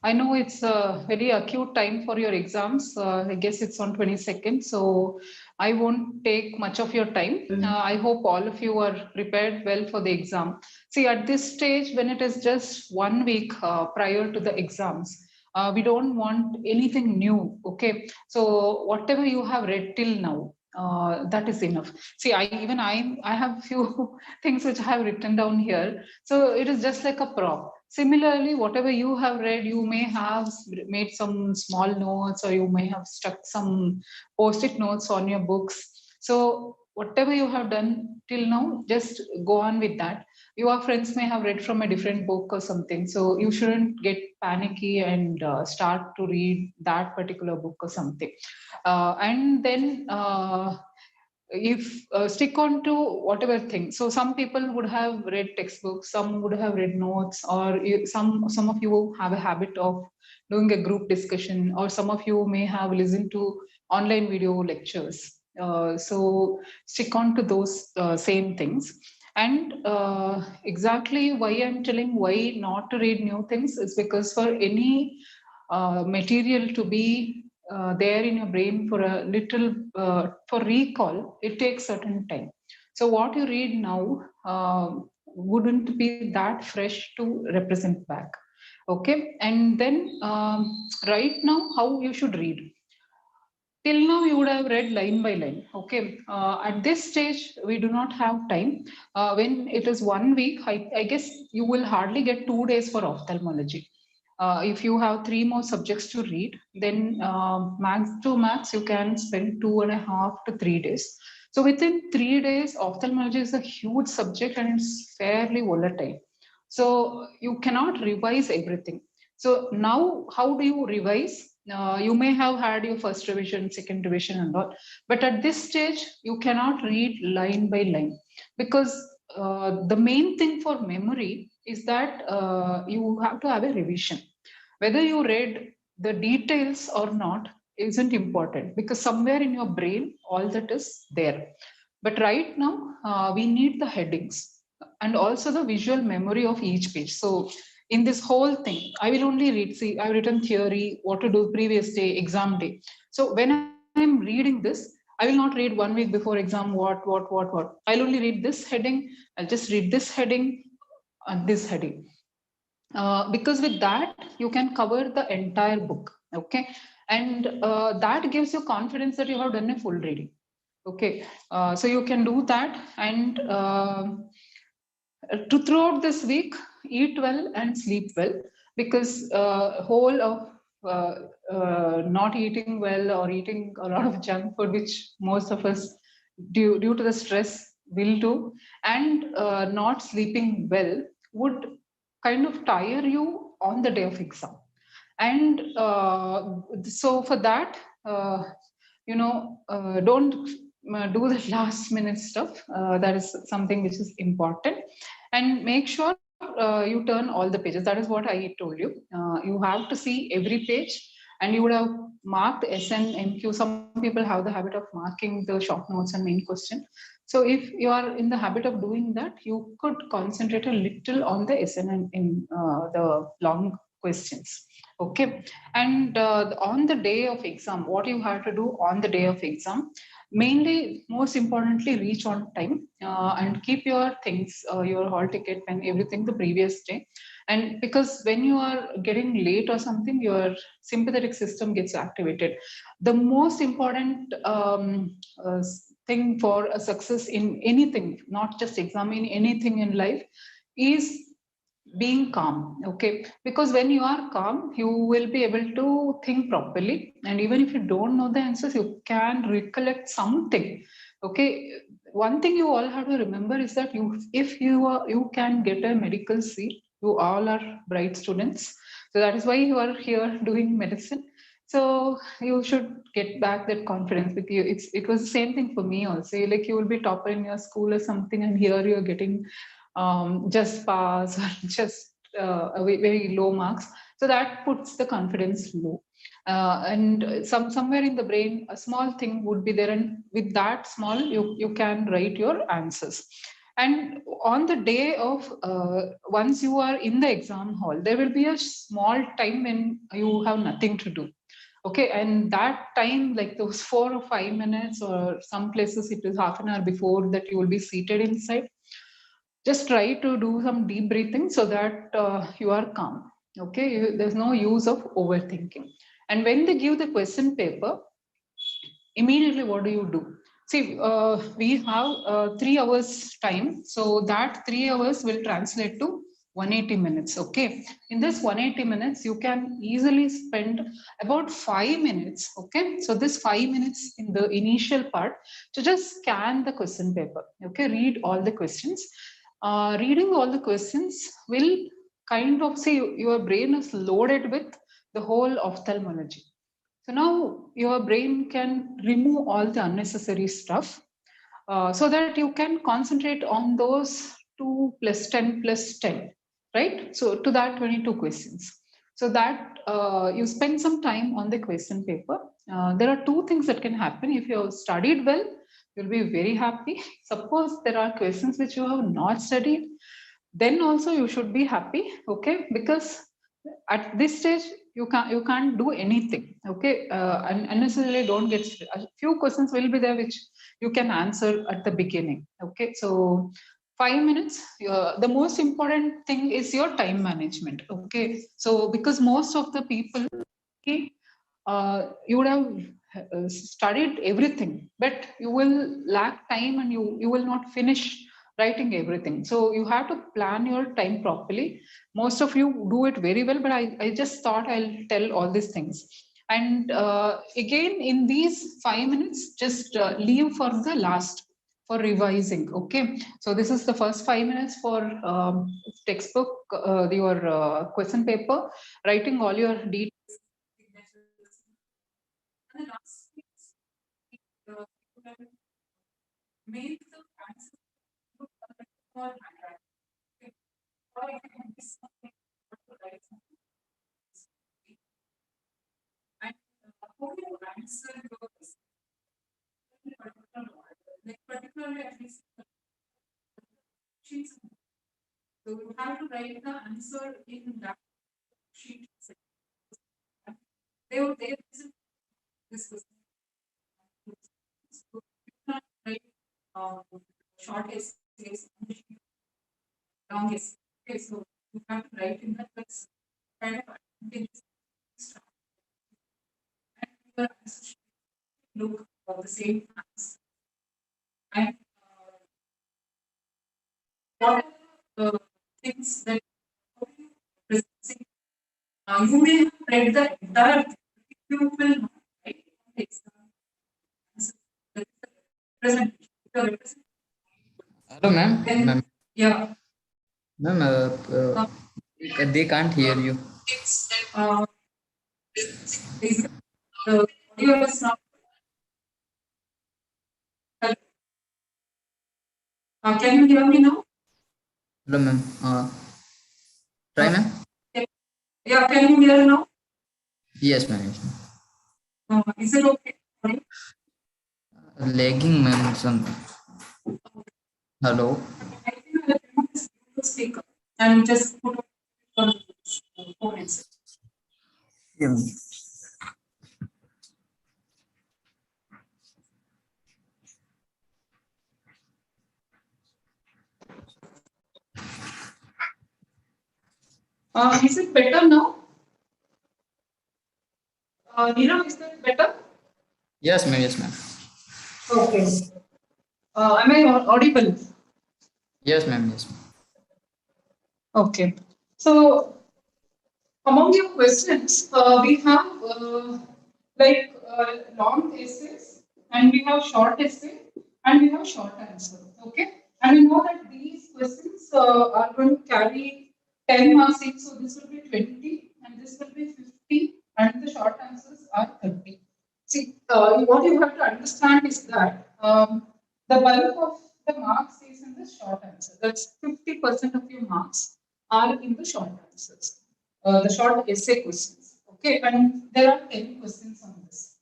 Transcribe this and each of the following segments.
I know it's a very acute time for your exams. I guess it's on 22nd, so I won't take much of your time. I hope all of you are prepared well for the exam. See, at this stage, when it is just 1 week prior to the exams, we don't want anything new, okay? So whatever you have read till now, that is enough. See, I have few things which I have written down here. So it is just like a prop. Similarly, whatever you have read, you may have made some small notes or you may have stuck some post-it notes on your books. So whatever you have done till now, just go on with that. Your friends may have read from a different book or something. So you shouldn't get panicky and start to read that particular book or something. And then if stick on to whatever thing. So some people would have read textbooks, some would have read notes, or some of you have a habit of doing a group discussion, or some of you may have listened to online video lectures. So stick on to those same things. And exactly why I'm telling why not to read new things is because for any material to be there in your brain for a little for recall, it takes certain time. So what you read now wouldn't be that fresh to represent back. Okay, and then right now how you should read. Till now you would have read line by line. Okay, at this stage we do not have time. When it is 1 week, I guess you will hardly get 2 days for ophthalmology. If you have 3 more subjects to read, then max to max you can spend 2.5 to 3 days. So within 3 days, ophthalmology is a huge subject and it's fairly volatile. So you cannot revise everything. So now, how do you revise? You may have had your first revision, second revision, and all, but at this stage, you cannot read line by line because the main thing for memory is that you have to have a revision. Whether you read the details or not isn't important because somewhere in your brain, all that is there. But right now, we need the headings and also the visual memory of each page. So in this whole thing, I will only read, see, I've written theory, what to do previous day, exam day. So when I'm reading this, I will not read 1 week before exam, what. I'll only read this heading, I'll just read this heading and this heading. Because with that, you can cover the entire book, okay? And that gives you confidence that you have done a full reading, okay? So you can do that and to throughout this week, eat well and sleep well because whole of not eating well or eating a lot of junk food, which most of us due to the stress will do, and not sleeping well would kind of tire you on the day of exam. And so for that, don't do the last minute stuff. That is something which is important. And make sure you turn all the pages. That is what I told you. You have to see every page and you would have marked SN, MQ. Some people have the habit of marking the short notes and main question. So if you are in the habit of doing that, you could concentrate a little on the SN and in the long questions. Okay. And on the day of exam, what you have to do on the day of exam, mainly, most importantly, reach on time and keep your things, your hall ticket and everything the previous day. And because when you are getting late or something, your sympathetic system gets activated. The most important thing for a success in anything, not just exam, in anything in life, is being calm. Okay, because when you are calm you will be able to think properly, and even if you don't know the answers you can recollect something. Okay, one thing you all have to remember is that if you can get a medical seat, you all are bright students, so that is why you are here doing medicine. So you should get back that confidence with you. It was the same thing for me also. Like you will be topper in your school or something, and here you're getting just pass or just very low marks. So that puts the confidence low. And somewhere in the brain, a small thing would be there, and with that small, you can write your answers. And on the day of, once you are in the exam hall, there will be a small time when you have nothing to do. Okay, and that time, like those 4 or 5 minutes, or some places it is half an hour before that you will be seated inside. Just try to do some deep breathing so that you are calm. Okay, there's no use of overthinking. And when they give the question paper, immediately what do? See, we have 3 hours time. So that 3 hours will translate to 180 minutes. Okay. In this 180 minutes, you can easily spend about 5 minutes. Okay. So this 5 minutes in the initial part to just scan the question paper. Okay. Read all the questions. Reading all the questions will kind of say your brain is loaded with the whole ophthalmology. So now your brain can remove all the unnecessary stuff, so that you can concentrate on those 2 plus 10 plus 10, right? So to that 22 questions. So that you spend some time on the question paper. There are two things that can happen. If you have studied well, you'll be very happy. Suppose there are questions which you have not studied, then also you should be happy, okay? Because at this stage you can't do anything, okay? And unnecessarily don't get a few questions will be there which you can answer at the beginning, okay? So 5 minutes, the most important thing is your time management, okay? So because most of the people, okay, you would have studied everything, but you will lack time and you will not finish writing everything. So you have to plan your time properly. Most of you do it very well, but I just thought I'll tell all these things. And again, in these 5 minutes, just leave for the last for revising. Okay, so this is the first 5 minutes for textbook, your question paper, writing all your details. And the last is make the answer look more attractive. Or you can miss something to write something. And how you answer your question in a particular order, like particularly at least sheets. So you have to write the answer in that sheet. They this question. So you cannot write short essays, long essays. Okay, so you have to write in that place kind of advantage. And your answer should look of the same answer. And what are the things that you may have read the entire thing, you will not write the exam answer. Representation. Hello, ma'am. Yeah. Ma'am, they can't hear you. Is the audio is not. Can you hear me now? Hello, ma'am. Try, ma'am. Yeah, can you hear now? Yes, ma'am. Is it okay? Lagging, ma'am. Some. Hello. I think I'll remove this speaker and just put on phone itself. Yeah, ma'am. Is it better now? Nira, is that better? Yes, ma'am. Yes, ma'am. Okay. Am I audible? Yes, ma'am. Yes, ma'am. Okay. So among your questions, we have long essays, and we have short essay, and we have short answer. Okay, and we know that these questions are going to carry 10 marks each, so this will be 20, and this will be 50, and the short answers are 30. See, what you have to understand is that the bulk of the marks is in the short answer. That's 50% of your marks are in the short answers, the short essay questions. Okay, and there are 10 questions on this.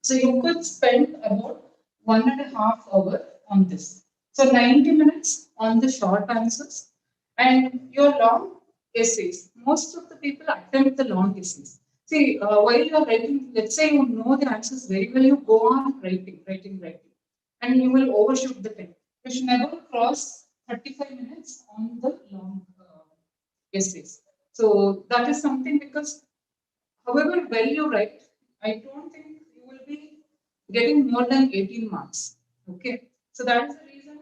So you could spend about 1.5 hours on this. So 90 minutes on the short answers and your long essays. Most of the people attempt the long essays. See, while you are writing, let's say you know the answers very well, you go on writing, and you will overshoot the time. You should never cross 35 minutes on the long essays. So that is something because however well you write, I don't think you will be getting more than 18 marks. Okay, so that is the reason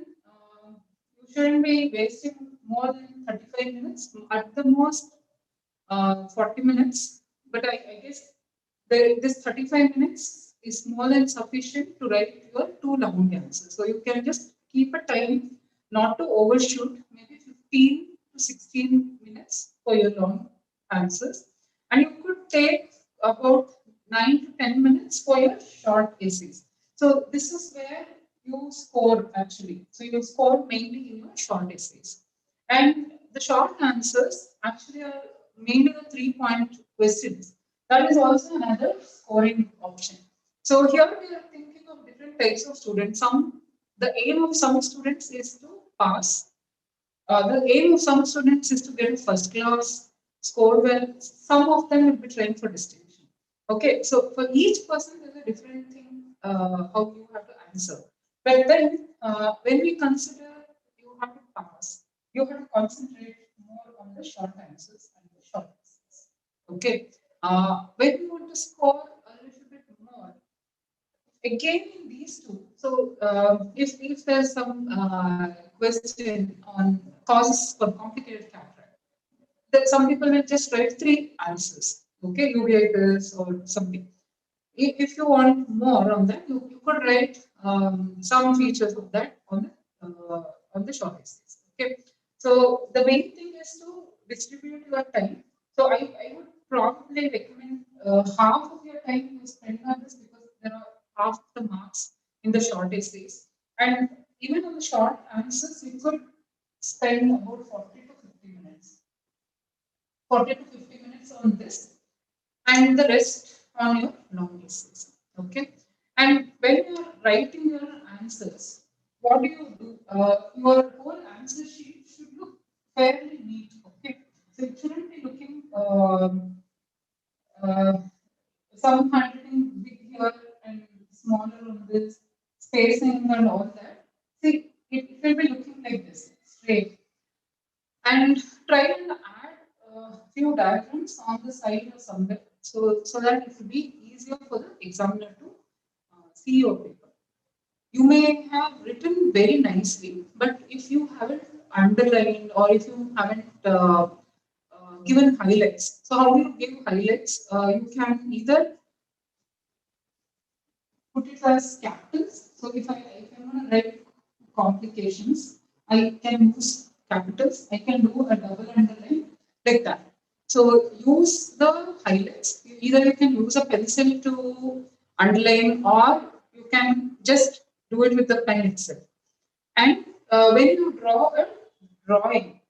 you shouldn't be wasting more than 35 minutes. At the most, 40 minutes. But I guess this 35 minutes is more than sufficient to write your two long answers. So you can just keep a time not to overshoot, maybe 15 to 16 minutes for your long answers. And you could take about 9 to 10 minutes for your short essays. So this is where you score actually. So you score mainly in your short essays. And the short answers actually are mainly the 3-point questions. That is also another scoring option. So here we are thinking of different types of students. The aim of some students is to pass. The aim of some students is to get a first class, score well. Some of them will be trained for distinction. Okay, so for each person, there's a different thing how you have to answer. But then, when we consider you have to pass, you have to concentrate more on the short answers and the short answers. Okay, when you want to score a little bit more, again in these two. So if there's some question on causes for complicated cataract, that some people will just write three answers. Okay, uveitis or something. If you want more on that, you could write some features of that on the short essays. Okay, so the main thing is to distribute your time. So I would probably recommend half of your time you spend on this because there are half the marks in the short essays, and even on the short answers, you could spend about 40 to 50 minutes. 40 to 50 minutes on this and the rest on your long essays. Okay. And when you are writing your answers, what do you do? Your whole answer sheet should look fairly neat. Okay. So it shouldn't be looking uh, some handwriting big here and smaller on this, spacing and all that. See, it will be looking like this, straight. And try and add a few diagrams on the side or somewhere so that it will be easier for the examiner to see your paper. You may have written very nicely, but if you haven't underlined or if you haven't given highlights, so how do you give highlights? You can either put it as capitals. So if I want to write complications, I can use capitals. I can do a double underline like that. So use the highlights. Either you can use a pencil to underline or you can just do it with the pen itself. And when you draw a drawing,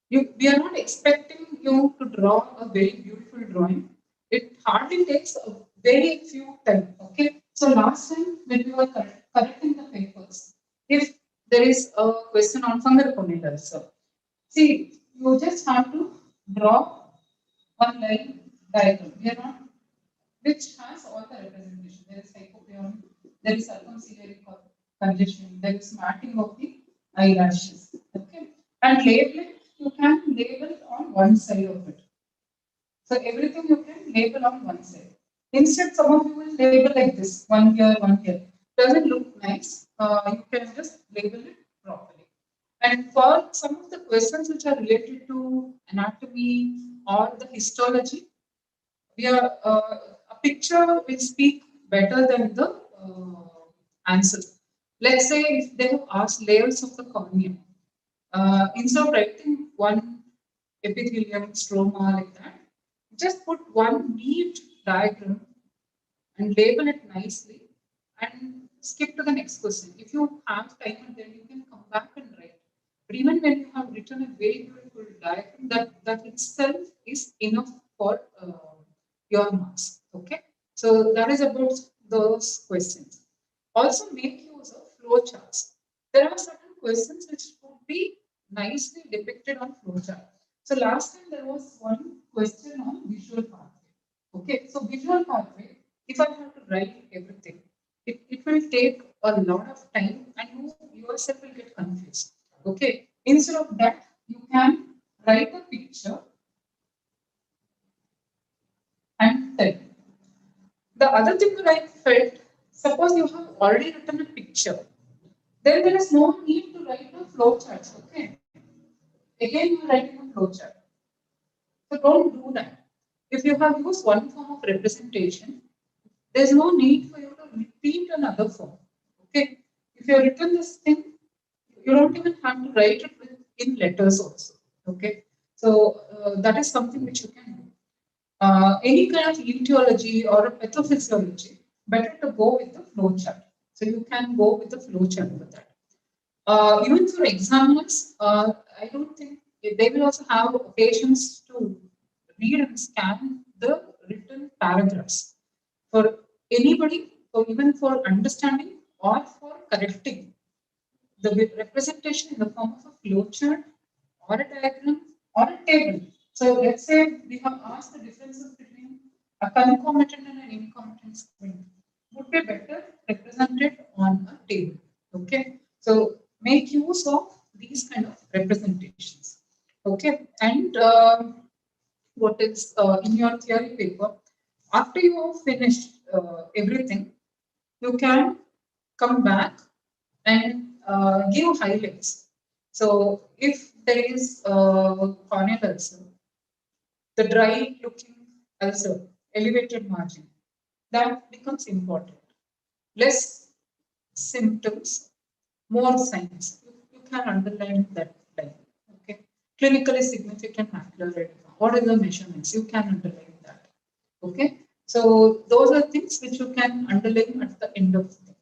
we are not expecting you to draw a very beautiful drawing. It hardly takes a very few time. Okay. So last time when we were correcting the papers, if there is a question on fungal condylar, so see, you just have to draw one line diagram. We are not, which has all the representation. There is hypopion, there is circumciliary congestion, there is matting of the eyelashes. Okay. And label it, you can label on one side of it. So everything you can label on one side. Instead, some of you will label like this, one here, one here. Doesn't look nice. You can just label it properly. And for some of the questions which are related to anatomy or the histology, we are a picture will speak better than the answer. Let's say if they have asked layers of the cornea, instead of writing one epithelium stroma like that, just put one neat diagram and label it nicely and skip to the next question. If you have time and then you can come back and write. But even when you have written a very beautiful diagram, that itself is enough for your marks. Okay. So that is about those questions. Also make use of flow charts. There are certain questions which would be nicely depicted on flowchart. So last time there was one question on visual pathway. Okay, so visual pathway, if I have to write everything, it will take a lot of time and you yourself will get confused. Okay, instead of that, you can write a picture and tell. The other thing that I felt, suppose you have already written a picture, then there is no need to write a flowchart. Okay, again you are writing a flowchart. So don't do that. If you have used one form of representation, there's no need for you to repeat another form. Okay, if you have written this thing, you don't even have to write it in letters also. Okay, so that is something which you can do. Any kind of etiology or a pathophysiology, better to go with the flow chart. So you can go with the flow chart for that. Even for examiners, I don't think they will also have patients to read and scan the written paragraphs. For anybody, or even for understanding or for correcting, the representation in the form of a flowchart or a diagram or a table. So let's say we have asked the differences between a concomitant and an incomitant squint would be better represented on a table. Okay, so make use of these kind of representations. Okay, and what is in your theory paper, after you have finished everything, you can come back and give highlights. So if there is corneal ulcer, the dry looking ulcer, elevated margin, that becomes important. Less symptoms, more signs. You can underline that line. Okay. Clinically significant macular edema. What are the measurements? You can underline that. Okay. So those are things which you can underline at the end of the day.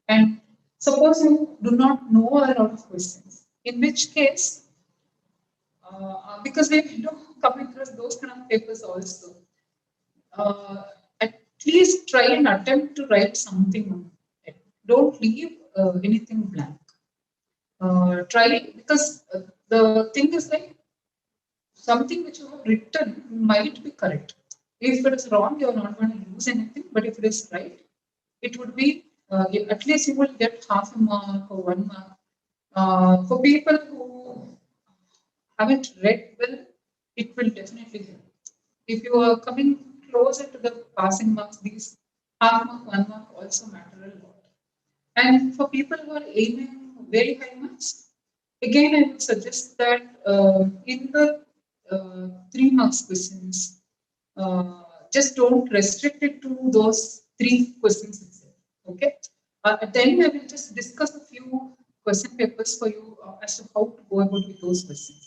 And suppose you do not know a lot of questions, in which case, because we do come across those kind of papers also, at least try and attempt to write something on it. Don't leave anything blank. Try, because the thing is like something which you have written might be correct. If it is wrong, you are not going to lose anything. But if it is right, it would be at least you will get half a mark or 1 mark. For people who haven't read well, it will definitely help. If you are coming closer to the passing marks, these half mark, 1 mark also matter a lot. And for people who are aiming very high marks, again, I would suggest that in the 3 marks questions, just don't restrict it to those 3 questions itself. Okay. At the end, I will just discuss a few question papers for you as to how to go about with those questions.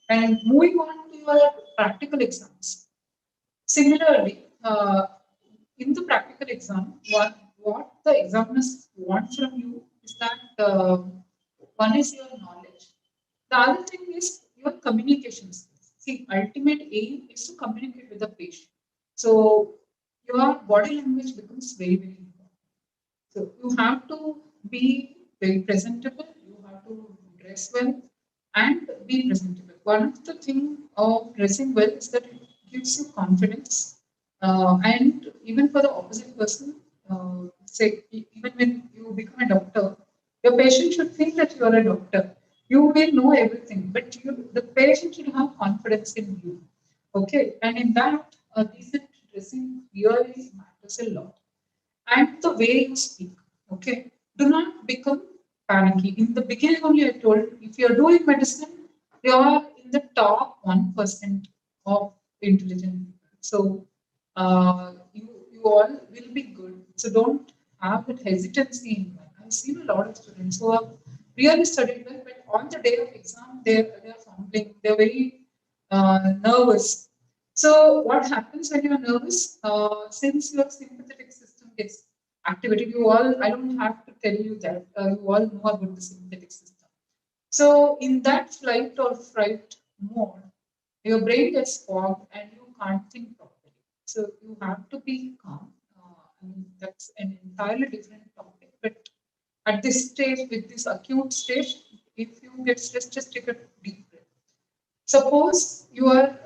And moving on to your practical exams. Similarly, in the practical exam, what the examiners want from you is that one is your knowledge. The other thing is your communication skills. See, ultimate aim is to communicate with the patient. So your body language becomes very, very important. So you have to be very presentable. You have to dress well and be presentable. One of the thing of dressing well is that it gives you confidence, and even for the opposite person, say even when you become a doctor, your patient should think that you are a doctor. You will know everything, but the patient should have confidence in you. Okay, and in that, decent dressing really matters a lot, and the way you speak. Okay, do not become panicky. In the beginning only, I told if you are doing medicine, you are in the top 1% of intelligent people. So you all will be good. So don't have that hesitancy in mind. I've seen a lot of students who have really studied well, but on the day of exam, they're fumbling. They're very nervous. So what happens when you're nervous? Since your sympathetic system gets activated, you all, I don't have to tell you that, you all know about the sympathetic system. So in that flight or fright mode, your brain gets fogged and you can't think properly. So you have to be calm. I mean, that's an entirely different topic. But at this stage, with this acute stage, if you get stressed, just take a deep breath. Suppose your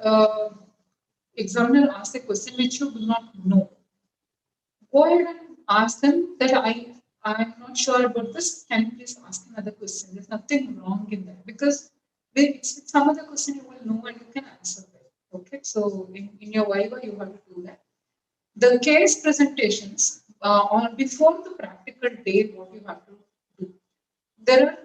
examiner asks a question which you do not know. Go ahead and ask them that I'm not sure about this. Can you please ask another question? There's nothing wrong in that because it's some other question you will know and you can answer that. Okay, so in your Viva you have to do that. The case presentations on before the practical day, what you have to do. There are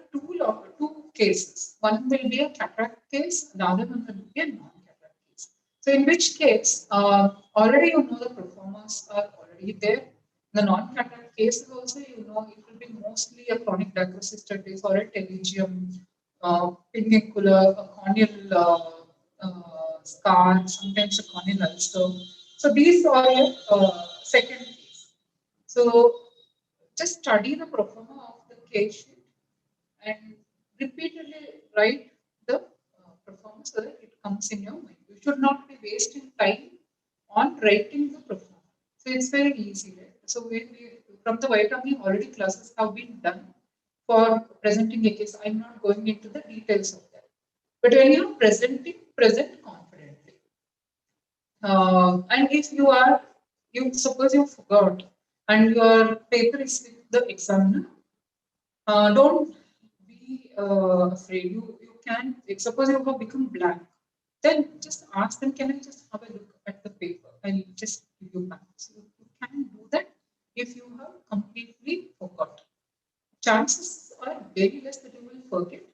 two cases. One will be a cataract case, the other one will be a non-cataract case. So in which case, already you know the performers are already there. The non-cataract case also, you know, it will be mostly a chronic diagnosis or a pterygium, pinnacular, a corneal scar, sometimes a corneal ulcer. So these are your second case. So just study the proforma of the case sheet and repeatedly write the performance so that it comes in your mind. You should not be wasting time on writing the performance. So it's very easy, right? So from the Vitamin already classes have been done for presenting a case. I'm not going into the details of that. But when you're presenting, present confidently. And if you suppose you forgot and your paper is with the examiner, don't be afraid. You can, suppose you have become blank, then just ask them, can I just have a look at the paper? I'll just give you back. So you can do that if you have completely forgot. Chances are very less that you will forget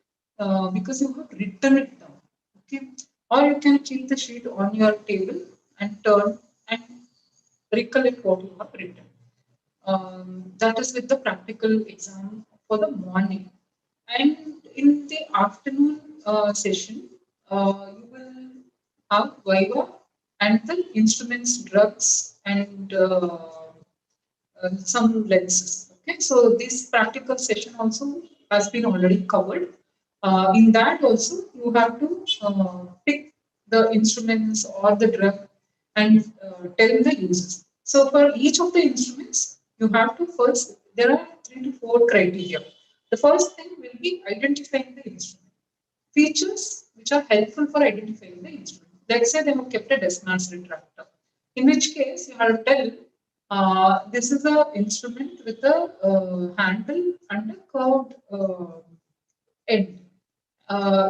because you have written it down. Okay, or you can keep the sheet on your table and turn and recollect what you have written. That is with the practical exam for the morning. And in the afternoon session, you will have Viva and the instruments, drugs, and some lenses. Okay, so this practical session also has been already covered. In that also, you have to pick the instruments or the drug and tell the uses. So for each of the instruments, you have to first, there are 3 to 4 criteria. The first thing will be identifying the instrument. Features which are helpful for identifying the instrument. Let's say they have kept a Desmar's retractor, in which case you have to tell this is an instrument with a handle and a curved end.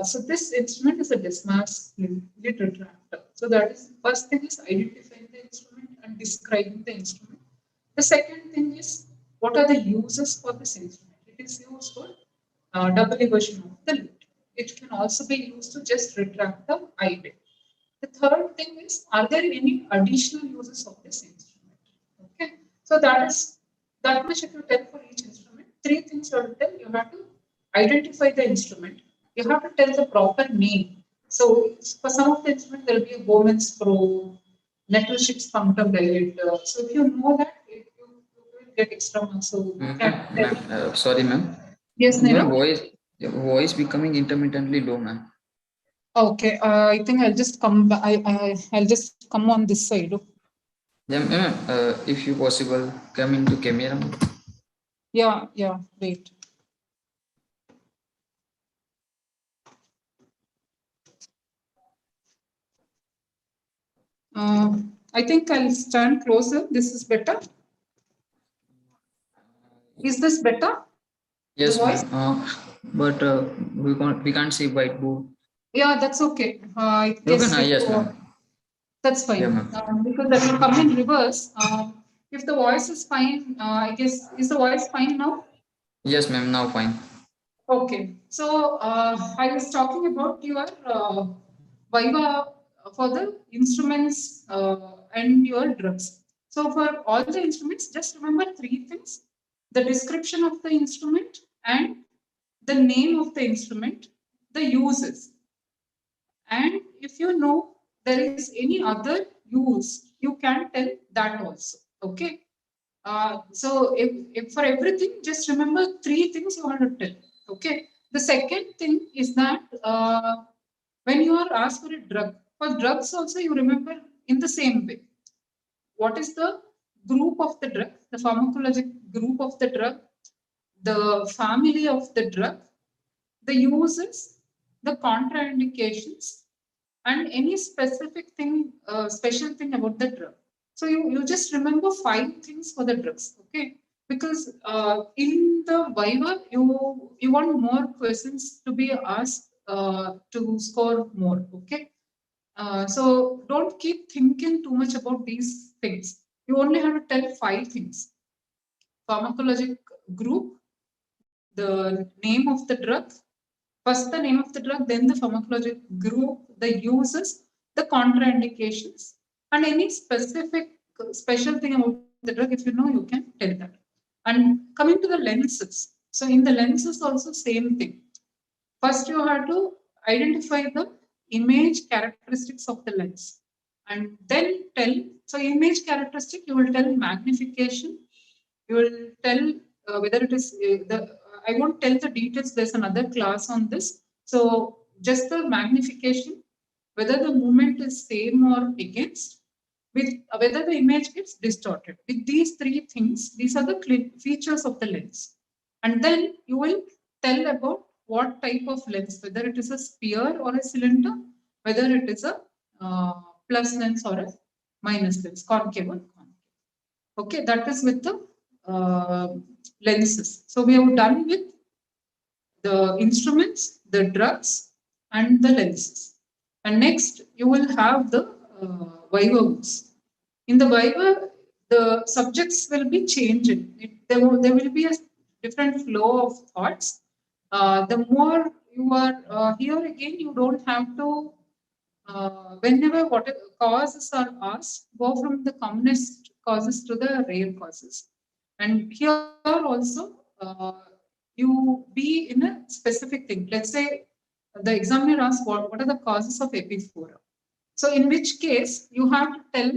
So this instrument is a Desmar's lid retractor. So that is first thing is identifying the instrument and describing the instrument. The second thing is what are the uses for this instrument? It is used for double eversion of the lid. It can also be used to just retract the eyelid. The third thing is, are there any additional uses of this instrument? Okay, so that much if you tell for each instrument. 3 things you have to tell. You have to identify the instrument. You have to tell the proper name. So for some of the instruments, there will be a Bowman's Pro, Nettleship punctum dilator. So if you know that, you will get extra marks. So Sorry, ma'am. Yes, Nina. Your voice becoming intermittently low, ma'am. Okay, I think I'll just come. I'll just come on this side. Yeah, ma'am. If you possible, come into camera. Yeah. Wait. I think I'll stand closer. This is better. Is this better? Yes, ma'am. But we can't see whiteboard. Yeah, that's okay. I guess Yes, ma'am. That's fine. Yeah, Because that will come in reverse. If the voice is fine, I guess, is the voice fine now? Yes, ma'am. Now fine. Okay. So I was talking about your Viva for the instruments and your drugs. So for all the instruments, just remember 3 things: the description of the instrument and the name of the instrument, the uses. And if you know there is any other use, you can tell that also. Okay. So if for everything, just remember 3 things you want to tell. Okay. The second thing is that when you are asked for a drug, for drugs also you remember in the same way. What is the group of the drug, the pharmacologic group of the drug, the family of the drug, the uses, the contraindications, and any specific thing, special thing about the drug. So you just remember 5 things for the drugs, okay? Because in the Viva, you want more questions to be asked to score more, okay? So don't keep thinking too much about these things. You only have to tell 5 things. Pharmacologic group, the name of the drug, first the name of the drug, then the pharmacologic group, the uses, the contraindications, and any specific special thing about the drug. If you know, you can tell that. And coming to the lenses. So in the lenses also same thing. First you have to identify the image characteristics of the lens and then tell. So image characteristic, you will tell magnification, you will tell whether it is I won't tell the details, there's another class on this. So just the magnification, whether the movement is same or against, with whether the image gets distorted. With these 3 things, these are the features of the lens. And then you will tell about what type of lens, whether it is a sphere or a cylinder, whether it is a plus lens or a minus lens, concave or concave. Okay, that is with the lenses. So we have done with the instruments, the drugs, and the lenses. And next, you will have the Viva books. In the Viva, the subjects will be changing. There will be a different flow of thoughts. The more you are here again, you don't have to, whenever what causes are asked, go from the commonest causes to the rare causes. And here also, you be in a specific thing. Let's say the examiner asks what are the causes of epiphora. So in which case you have to tell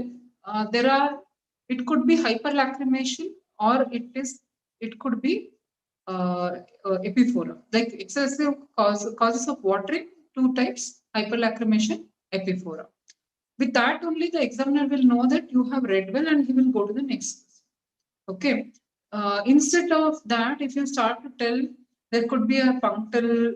it could be hyperlacrimation or it could be epiphora. Like excessive causes of watering, 2 types, hyperlacrimation, epiphora. With that only the examiner will know that you have read well and he will go to the next. Okay. Instead of that, if you start to tell there could be a punctal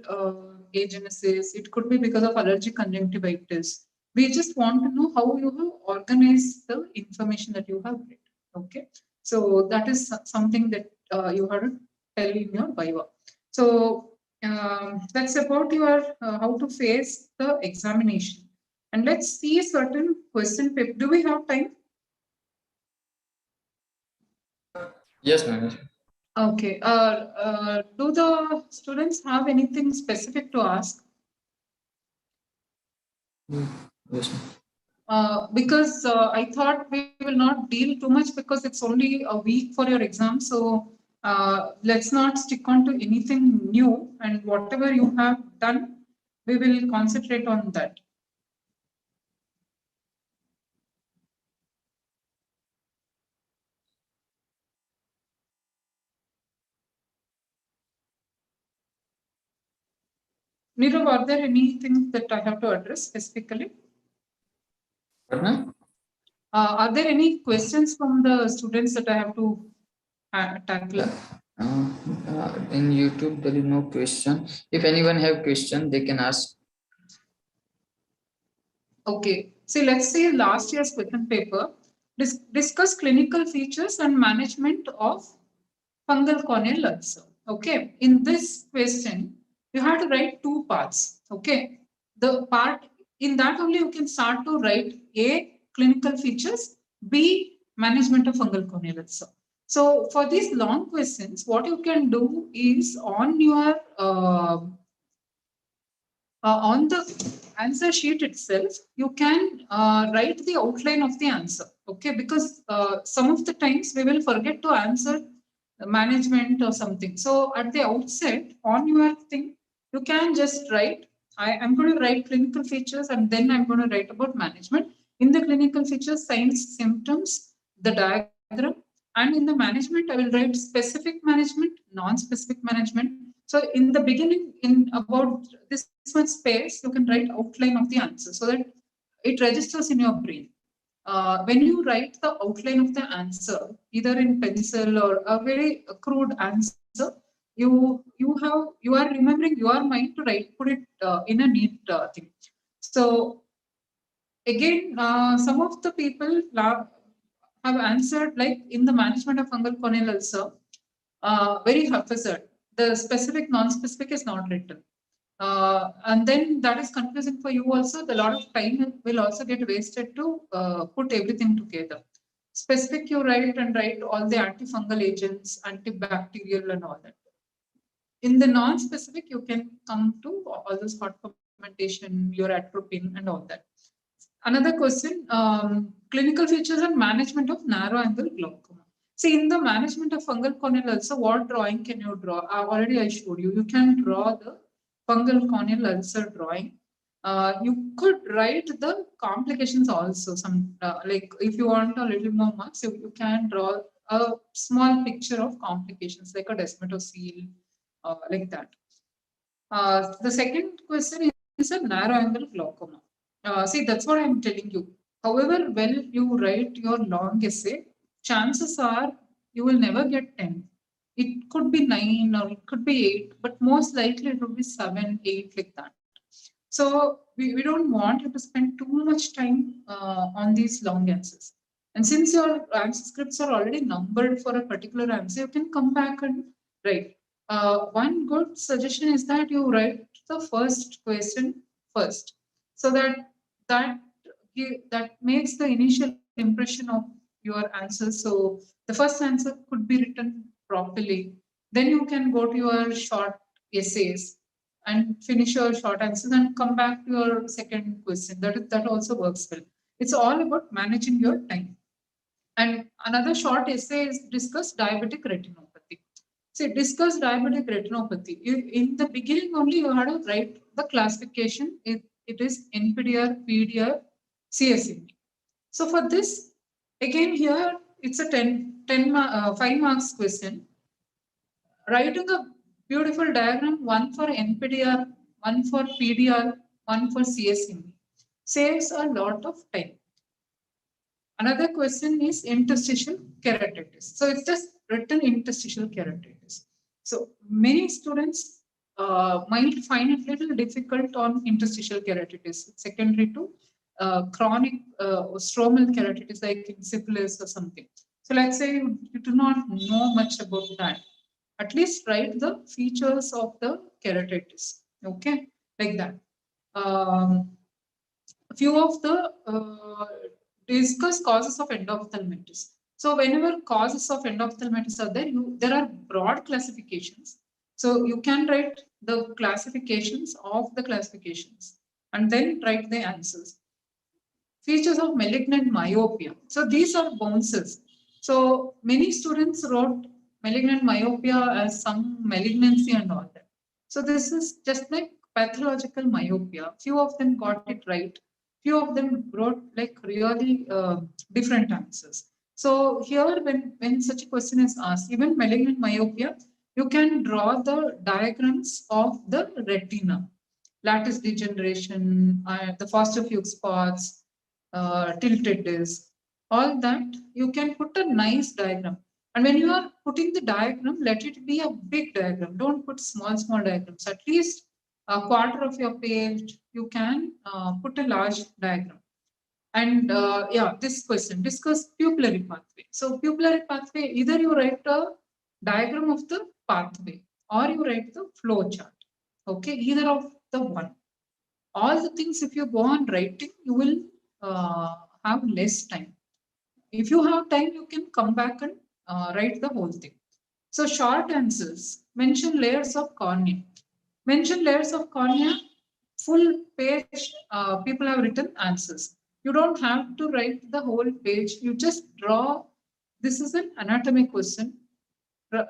agenesis, it could be because of allergic conjunctivitis. We just want to know how you have organized the information that you have read. Okay. So that is something that you have to tell in your Viva. So that's about your how to face the examination. And let's see a certain question paper. Do we have time? Yes, ma'am. Okay. Do the students have anything specific to ask? Yes, ma'am. Because I thought we will not deal too much because it's only a week for your exam. So let's not stick on to anything new, and whatever you have done, we will concentrate on that. Nirav, are there anything that I have to address specifically? What, ma'am? Are there any questions from the students that I have to tackle? In YouTube, there is no question. If anyone have question, they can ask. Okay. See, let's say last year's question paper. Discuss clinical features and management of fungal corneal ulcer. Okay. In this question, you have to write 2 parts. Okay. The part in that only you can start to write A, clinical features, B, management of fungal corneal ulcer. So for these long questions, what you can do is on your on the answer sheet itself, you can write the outline of the answer. Okay, because some of the times we will forget to answer management or something. So at the outset on your thing, you can just write, I am going to write clinical features and then I'm going to write about management. In the clinical features, signs, symptoms, the diagram, and in the management, I will write specific management, non-specific management. So in the beginning, in about this much space, you can write outline of the answer so that it registers in your brain. When you write the outline of the answer, either in pencil or a very crude answer, you are remembering your mind to put it in a neat thing. So again, some of the people have answered like in the management of fungal corneal ulcer, very haphazard. The specific, non-specific is not written. And then that is confusing for you also. A lot of time will also get wasted to put everything together. Specific, you write and write all the antifungal agents, antibacterial and all that. In the non-specific, you can come to all this hot fermentation, your atropine and all that. Another question, clinical features and management of narrow angle glaucoma. See, in the management of fungal corneal ulcer, what drawing can you draw? Already I showed you. You can draw the fungal corneal ulcer drawing. You could write the complications also. Some like if you want a little more marks, you can draw a small picture of complications like a desmetocele, like that. The second question is a narrow angle glaucoma. See, that's what I'm telling you. However well you write your long essay, chances are you will never get 10. It could be 9 or it could be 8, but most likely it will be 7, 8, like that. So we don't want you to spend too much time on these long answers. And since your answer scripts are already numbered for a particular answer, you can come back and write. One good suggestion is that you write the first question first, so that makes the initial impression of your answer. So the first answer could be written properly. Then you can go to your short essays and finish your short answers and come back to your second question. That also works well. It's all about managing your time. And another short essay is discuss diabetic retinopathy. See, discuss diabetic retinopathy. In the beginning only, you had to write the classification. It is NPDR, PDR, CSMD. So for this, again here, it's a 5 marks question. Writing a beautiful diagram, one for NPDR, one for PDR, one for CSMD, saves a lot of time. Another question is interstitial keratitis. So it's just written interstitial keratitis. So many students might find it little difficult on interstitial keratitis, secondary to chronic stromal keratitis like in syphilis or something. So let's say you do not know much about that. At least write the features of the keratitis. Okay, like that. A few of the discuss causes of endophthalmitis. So whenever causes of endophthalmitis are there, there are broad classifications. So you can write the classifications of the classifications and then write the answers. Features of malignant myopia. So these are bounces. So many students wrote malignant myopia as some malignancy and all that. So this is just like pathological myopia. Few of them got it right. Few of them wrote like really different answers. So here, when such a question is asked, even malignant myopia, you can draw the diagrams of the retina, lattice degeneration, the Foster Fuchs spots, tilted disc, all that you can put a nice diagram. And when you are putting the diagram, let it be a big diagram. Don't put small diagrams. At least a quarter of your page, you can put a large diagram. And yeah, this question, discuss pupillary pathway. So pupillary pathway, either you write a diagram of the pathway or you write the flow chart. Okay, either of the one. All the things, if you go on writing, you will have less time. If you have time, you can come back and write the whole thing. So short answers, mention layers of cornea. Mention layers of cornea, full page, people have written answers. You don't have to write the whole page. You just draw, this is an anatomy question.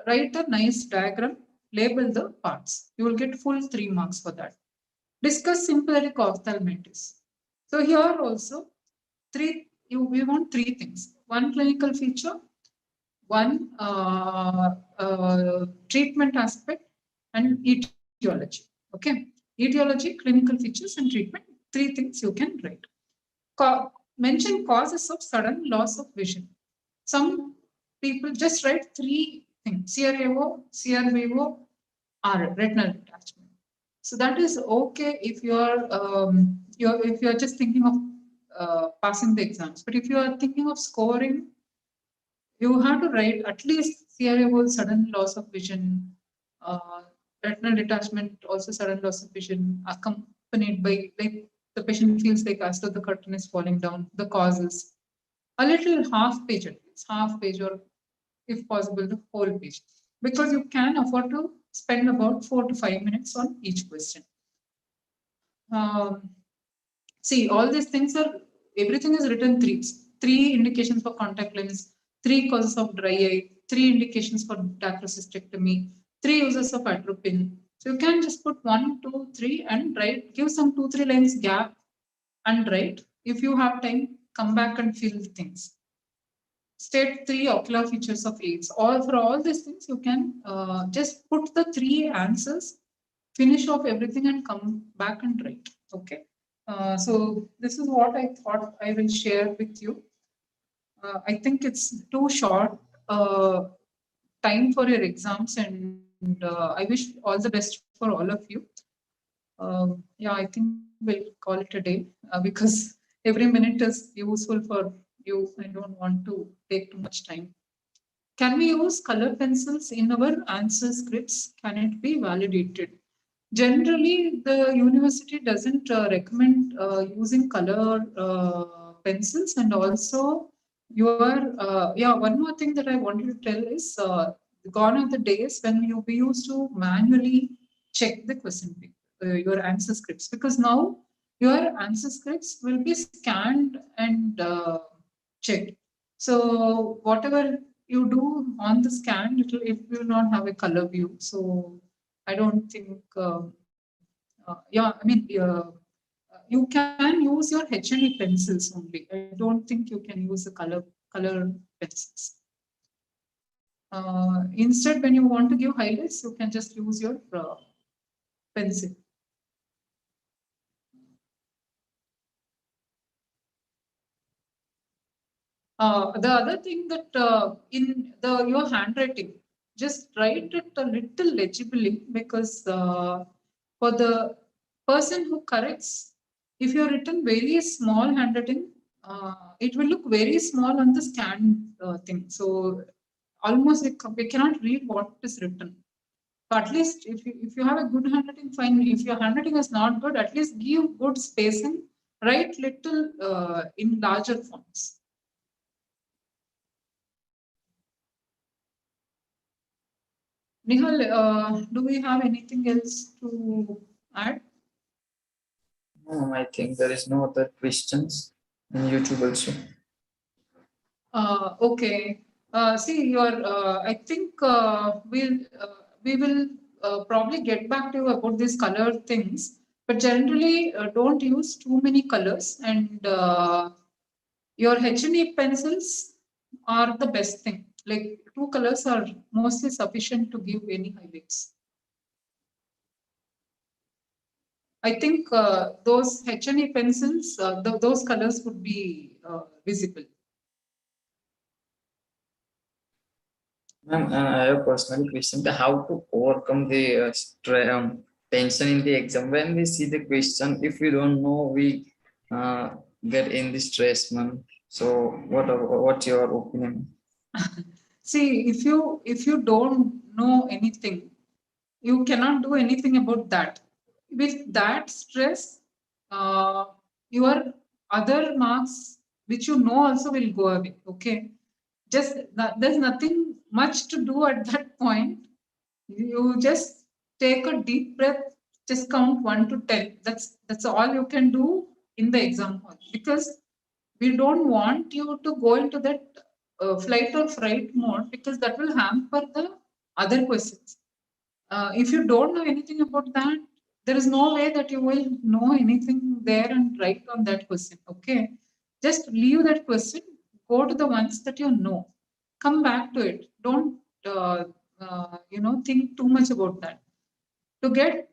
Write a nice diagram, label the parts. You will get full 3 marks for that. Discuss sympathetic ophthalmitis. So here also, we want 3 things. One clinical feature, one treatment aspect, and etiology. Okay, etiology, clinical features, and treatment. 3 things you can write. Mention causes of sudden loss of vision. Some people just write 3 things: CRAO, CRVO, retinal detachment. So that is okay if you're just thinking of passing the exams. But if you are thinking of scoring, you have to write at least CRA whole sudden loss of vision, uh, retinal detachment, also sudden loss of vision, accompanied by like the patient feels like as though the curtain is falling down. The causes, a little half page at least, half page or if possible the whole page, because you can afford to spend about 4 to 5 minutes on each question. Um, See, all these things are, everything is written three indications for contact lens, three causes of dry eye, three indications for dacrocystectomy, three uses of atropine. So you can just put 1, 2, 3 and write, give some 2, 3 lines gap and write. If you have time, come back and fill the things. State 3 ocular features of AIDS. For all these things, you can just put the 3 answers, finish off everything and come back and write. Okay. So this is what I thought I will share with you. I think it's too short time for your exams, and I wish all the best for all of you. Yeah, I think we'll call it a day because every minute is useful for you. I don't want to take too much time. Can we use color pencils in our answer scripts? Can it be validated? Generally, the university doesn't recommend using color pencils, and also one more thing that I wanted to tell is gone are the days when we used to manually check the question paper, your answer scripts, because now your answer scripts will be scanned and checked. So whatever you do on the scan, it will not have a color view. So I don't think, you can use your H&E pencils only. I don't think you can use the color pencils. Instead, when you want to give highlights, you can just use your pencil. The other thing that in your handwriting, just write it a little legibly, because for the person who corrects, if you have written very small handwriting, it will look very small on the scan thing. So almost we cannot read what is written. So at least if you have a good handwriting, fine. If your handwriting is not good, at least give good spacing. Write little in larger fonts. Nihal, do we have anything else to add? No, I think there is no other questions in YouTube also. Okay. See, I think we will probably get back to you about these color things, but generally don't use too many colors, and your H&E pencils are the best thing. Like 2 colors are mostly sufficient to give any highlights. I think those H&E pencils, those colors would be visible. Ma'am, I have a personal question. How to overcome the tension in the exam? When we see the question, if we don't know, we get in the stress, ma'am. So, what's your opinion? See, if you don't know anything, you cannot do anything about that. With that stress, uh, your other marks, which you know, also will go away. Okay, there's nothing much to do at that point. You just take a deep breath, just count 1 to 10. That's all you can do in the exam hall, because we don't want you to go into that flight or fright mode, because that will hamper the other questions. If you don't know anything about that, there is no way that you will know anything there and write on that question. Okay, just leave that question, go to the ones that you know, come back to it. Don't think too much about that. To get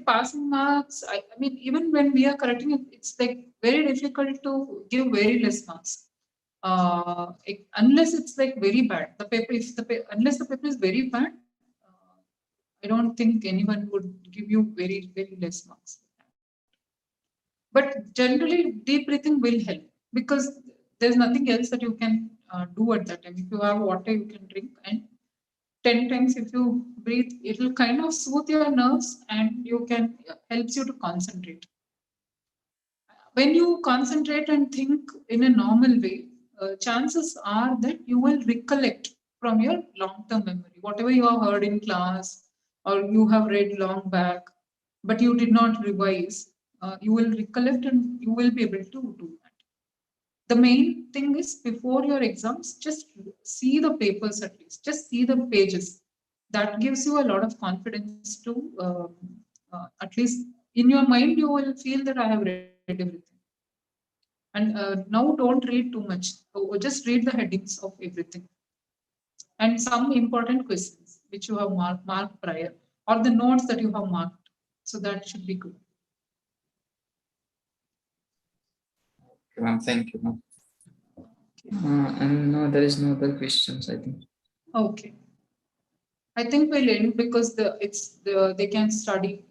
passing marks, I mean, even when we are correcting it, it's like very difficult to give very less marks. Unless it's like very bad, the paper, unless the paper is very bad, I don't think anyone would give you very, very less marks. But generally, deep breathing will help because there's nothing else that you can do at that time. If you have water, you can drink, and 10 times if you breathe, it will kind of soothe your nerves and you can helps you to concentrate. When you concentrate and think in a normal way, chances are that you will recollect from your long-term memory whatever you have heard in class or you have read long back, but you did not revise. You will recollect and you will be able to do that. The main thing is before your exams, just see the papers at least, just see the pages. That gives you a lot of confidence to at least in your mind you will feel that I have read everything. And now don't read too much. Just read the headings of everything and some important questions which you have marked prior or the notes that you have marked. So that should be good. Okay, ma'am. Thank you, ma'am. And no, there is no other questions, I think. Okay. I think we'll end because they can study